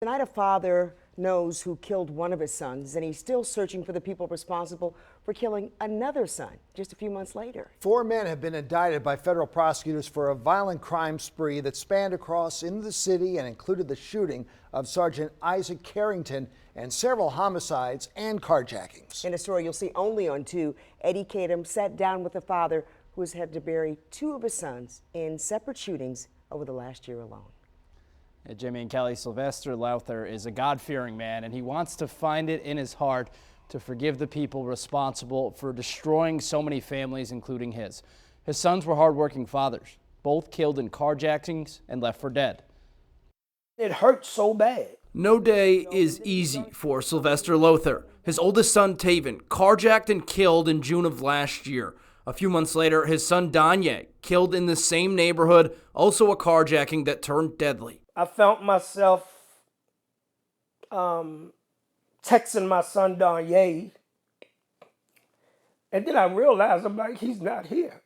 Tonight, a father knows who killed one of his sons, and he's still searching for the people responsible for killing another son just a few months later. 4 men have been indicted by federal prosecutors for a violent crime spree that spanned across into the city and included the shooting of Sergeant Isaac Carrington and several homicides and carjackings. In a story you'll see only on 2, Eddie Kadam sat down with the father who has had to bury 2 of his sons in separate shootings over the last year alone. Jimmy and Kelli, Sylvester Lowther is a God-fearing man, and he wants to find it in his heart to forgive the people responsible for destroying so many families, including his. His sons were hardworking fathers, both killed in carjackings and left for dead. It hurts so bad. No day is easy for Sylvester Lowther. His oldest son, Taven, carjacked and killed in June of last year. A few months later, his son, Danielle, killed in the same neighborhood, also a carjacking that turned deadly. I found myself texting my son Danielle, and then I realized, I'm like, he's not here.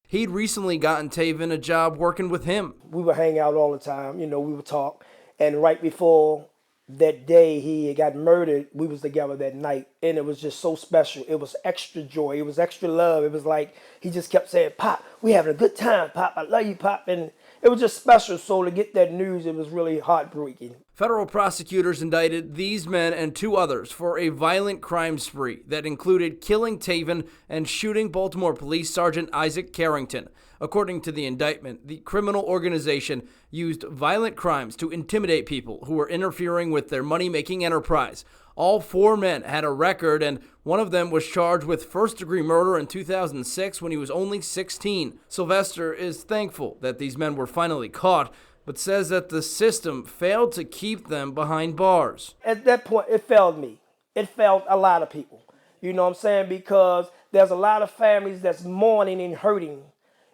He'd recently gotten Taven a job working with him. We would hang out all the time, we would talk, and right before that day he got murdered, we was together that night, and it was just so special. It was extra joy, it was extra love. It was like he just kept saying, "Pop, we having a good time, Pop, I love you, Pop," and it was just special. So to get that news, it was really heartbreaking. Federal prosecutors indicted these men and 2 others for a violent crime spree that included killing Taven and shooting Baltimore Police Sergeant Isaac Carrington. According to the indictment, the criminal organization used violent crimes to intimidate people who were interfering with their money-making enterprise. All 4 men had a record, and one of them was charged with first-degree murder in 2006 when he was only 16. Sylvester is thankful that these men were finally caught, but says that the system failed to keep them behind bars. At that point, it failed me. It failed a lot of people. You know what I'm saying? Because there's a lot of families that's mourning and hurting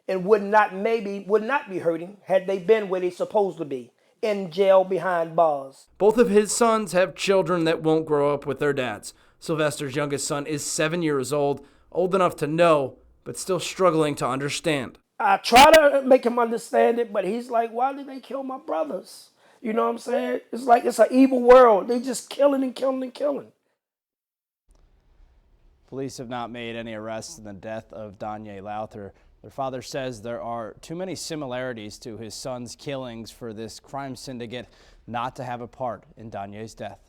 and would not be hurting had they been where they're supposed to be, in jail behind bars. Both of his sons have children that won't grow up with their dads. Sylvester's youngest son is 7 years old enough to know, but still struggling to understand. I try to make him understand it, but he's like, why did they kill my brothers? You know what I'm saying? It's like it's an evil world. They just killing and killing and killing. Police have not made any arrests in the death of Danielle Lowther. Their father says there are too many similarities to his son's killings for this crime syndicate not to have a part in Danielle's death.